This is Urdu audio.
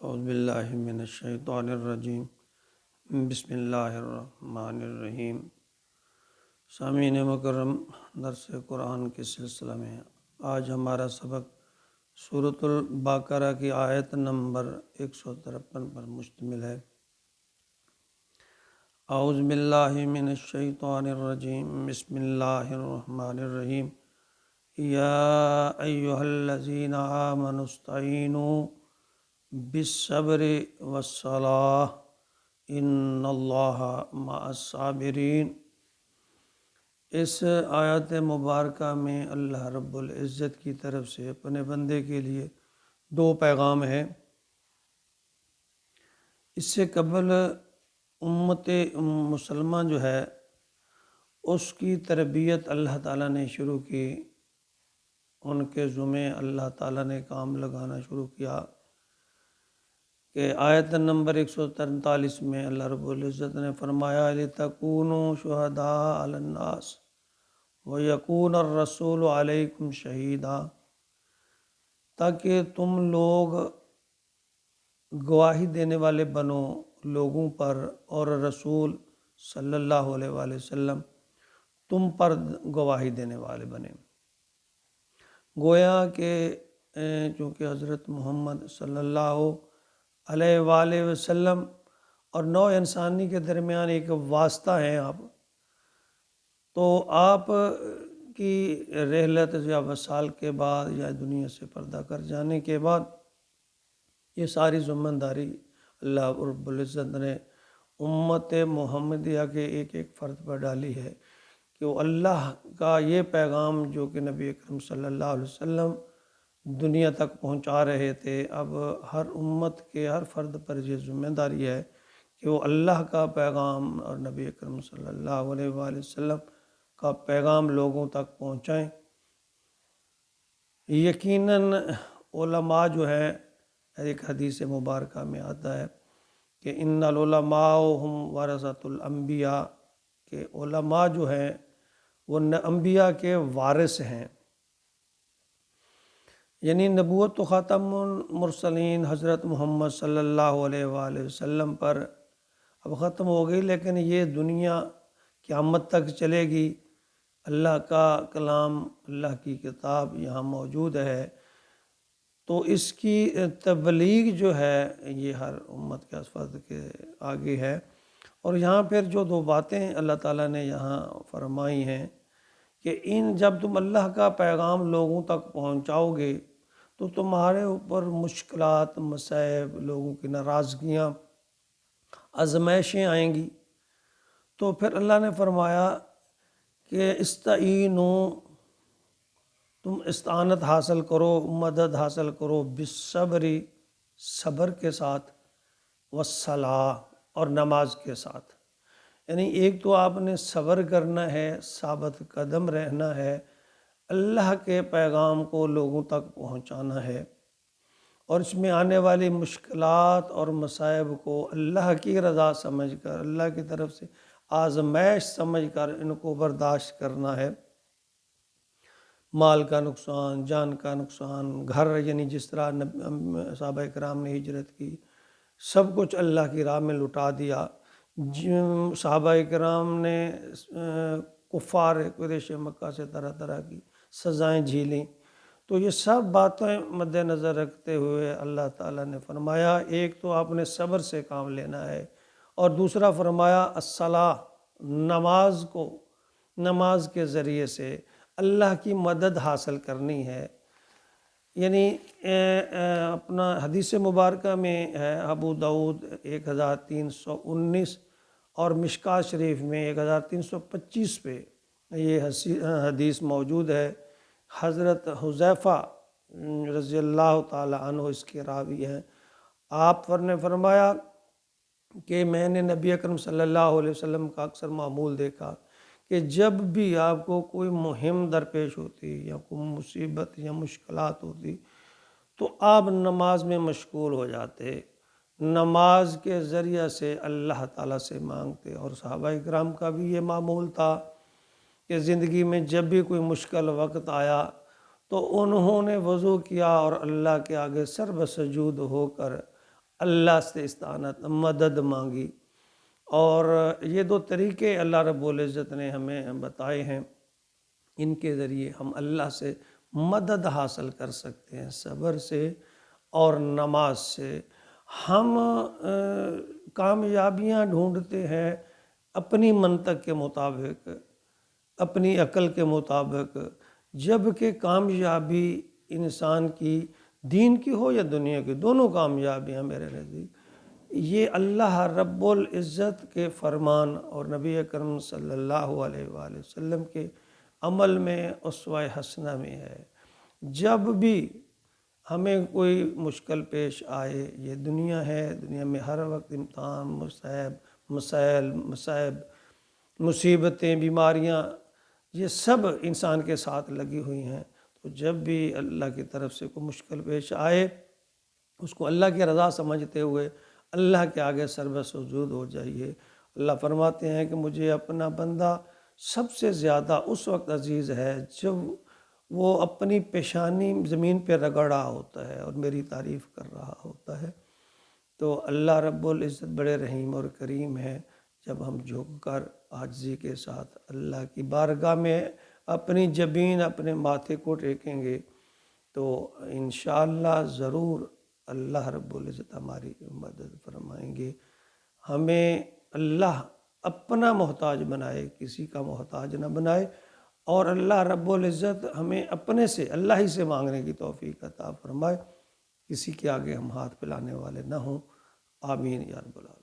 اعوذ باللہ من الشیطان الرجیم بسم اللہ الرحمن الرحیم۔ سامعین مکرم، درس قرآن کے سلسلہ میں آج ہمارا سبق سورۃ البقرہ کی آیت نمبر 153 پر مشتمل ہے۔ اعوذ باللہ من الشیطان الرجیم بسم اللہ الرحمن الرحیم۔ یا ایھا الذین آمنوا استعینوا بالصبر والصلاۃ ان اللہ مع الصابرین۔ اس آیت مبارکہ میں اللہ رب العزت کی طرف سے اپنے بندے کے لیے دو پیغام ہیں۔ اس سے قبل امت مسلمہ جو ہے اس کی تربیت اللہ تعالیٰ نے شروع کی، ان کے ذمہ اللہ تعالیٰ نے کام لگانا شروع کیا کہ آیت نمبر 143 میں اللہ رب العزت نے فرمایا لِتَكُونُوا شُهَدَاءَ عَلَى النَّاسِ وَيَكُونَ الرَّسُولُ عَلَيْكُمْ شَهِيدًا، تاکہ تم لوگ گواہی دینے والے بنو لوگوں پر اور رسول صلی اللہ علیہ وآلہ وسلم تم پر گواہی دینے والے بنے۔ گویا کہ چونکہ حضرت محمد صلی اللہ علیہ وآلہ وسلم اور نوع انسانی کے درمیان ایک واسطہ ہیں آپ، تو آپ کی رحلت یا وصال کے بعد یا دنیا سے پردہ کر جانے کے بعد یہ ساری ذمہ داری اللہ رب العزت نے امت محمدیہ کے ایک ایک فرد پر ڈالی ہے کہ وہ اللہ کا یہ پیغام جو کہ نبی اکرم صلی اللہ علیہ وسلم دنیا تک پہنچا رہے تھے، اب ہر امت کے ہر فرد پر یہ ذمہ داری ہے کہ وہ اللہ کا پیغام اور نبی اکرم صلی اللہ علیہ وآلہ وسلم کا پیغام لوگوں تک پہنچائیں۔ یقیناً علماء جو ہیں، ایک حدیث مبارکہ میں آتا ہے کہ ان العلماء هم ورثۃ الانبیاء، کہ علماء جو ہیں وہ انبیاء کے وارث ہیں، یعنی نبوت تو خاتم المرسلین حضرت محمد صلی اللہ علیہ وآلہ وسلم پر اب ختم ہو گئی، لیکن یہ دنیا قیامت تک چلے گی۔ اللہ کا کلام، اللہ کی کتاب یہاں موجود ہے، تو اس کی تبلیغ جو ہے یہ ہر امت کے فرد کے آگے ہے۔ اور یہاں پھر جو دو باتیں اللہ تعالیٰ نے یہاں فرمائی ہیں کہ جب تم اللہ کا پیغام لوگوں تک پہنچاؤ گے تو تمہارے اوپر مشکلات، مصائب، لوگوں کی ناراضگیاں، آزمائشیں آئیں گی، تو پھر اللہ نے فرمایا کہ استعینوا، تم استعانت حاصل کرو، مدد حاصل کرو، بالصبر، صبر کے ساتھ، والصلاۃ، اور نماز کے ساتھ۔ یعنی ایک تو آپ نے صبر کرنا ہے، ثابت قدم رہنا ہے، اللہ کے پیغام کو لوگوں تک پہنچانا ہے، اور اس میں آنے والی مشکلات اور مصائب کو اللہ کی رضا سمجھ کر، اللہ کی طرف سے آزمائش سمجھ کر ان کو برداشت کرنا ہے۔ مال کا نقصان، جان کا نقصان، گھر، یعنی جس طرح صحابہ کرام نے ہجرت کی، سب کچھ اللہ کی راہ میں لٹا دیا۔ صحابہ کرام نے کفار قریش مکہ سے طرح طرح کی سزائیں جھیلیں، تو یہ سب باتیں مد نظر رکھتے ہوئے اللہ تعالیٰ نے فرمایا ایک تو آپ نے صبر سے کام لینا ہے، اور دوسرا فرمایا الصلاۃ، نماز کو، نماز کے ذریعے سے اللہ کی مدد حاصل کرنی ہے۔ یعنی اپنا حدیث مبارکہ میں ہے، ابو داؤد 1319 اور مشکوٰۃ شریف میں 1325 پہ یہ حدیث موجود ہے۔ حضرت حذیفہ رضی اللہ تعالی عنہ اس کے راوی ہیں۔ آپ نے فرمایا کہ میں نے نبی اکرم صلی اللہ علیہ وسلم کا اکثر معمول دیکھا کہ جب بھی آپ کو کوئی مہم درپیش ہوتی یا کوئی مصیبت یا مشکلات ہوتی تو آپ نماز میں مشغول ہو جاتے، نماز کے ذریعہ سے اللہ تعالیٰ سے مانگتے۔ اور صحابہ کرام کا بھی یہ معمول تھا کہ زندگی میں جب بھی کوئی مشکل وقت آیا تو انہوں نے وضو کیا اور اللہ کے آگے سر بسجود ہو کر اللہ سے استعانت مدد مانگی۔ اور یہ دو طریقے اللہ رب العزت نے ہمیں بتائے ہیں، ان کے ذریعے ہم اللہ سے مدد حاصل کر سکتے ہیں، صبر سے اور نماز سے۔ ہم کامیابیاں ڈھونڈتے ہیں اپنی منطق کے مطابق، اپنی عقل کے مطابق، جبکہ کامیابی انسان کی دین کی ہو یا دنیا کی، دونوں کامیابیاں میرے نزدیک یہ اللہ رب العزت کے فرمان اور نبی اکرم صلی اللہ علیہ وآلہ وسلم کے عمل میں، اسوہ حسنہ میں ہے۔ جب بھی ہمیں کوئی مشکل پیش آئے، یہ دنیا ہے، دنیا میں ہر وقت امتحان، مصائب، مصیبتیں، بیماریاں، یہ سب انسان کے ساتھ لگی ہوئی ہیں۔ تو جب بھی اللہ کی طرف سے کوئی مشکل پیش آئے، اس کو اللہ کی رضا سمجھتے ہوئے اللہ کے آگے سر سجود ہو جائیے۔ اللہ فرماتے ہیں کہ مجھے اپنا بندہ سب سے زیادہ اس وقت عزیز ہے جب وہ اپنی پیشانی زمین پہ رگڑ رہا ہوتا ہے اور میری تعریف کر رہا ہوتا ہے۔ تو اللہ رب العزت بڑے رحیم اور کریم ہے۔ جب ہم جھک کر عاجزی کے ساتھ اللہ کی بارگاہ میں اپنی جبین، اپنے ماتھے کو ٹیکیں گے تو انشاءاللہ ضرور اللہ رب العزت ہماری مدد فرمائیں گے۔ ہمیں اللہ اپنا محتاج بنائے، کسی کا محتاج نہ بنائے، اور اللہ رب العزت ہمیں اپنے سے، اللہ ہی سے مانگنے کی توفیق عطا فرمائے، کسی کے آگے ہم ہاتھ پھیلانے والے نہ ہوں۔ آمین یا رب العالمین۔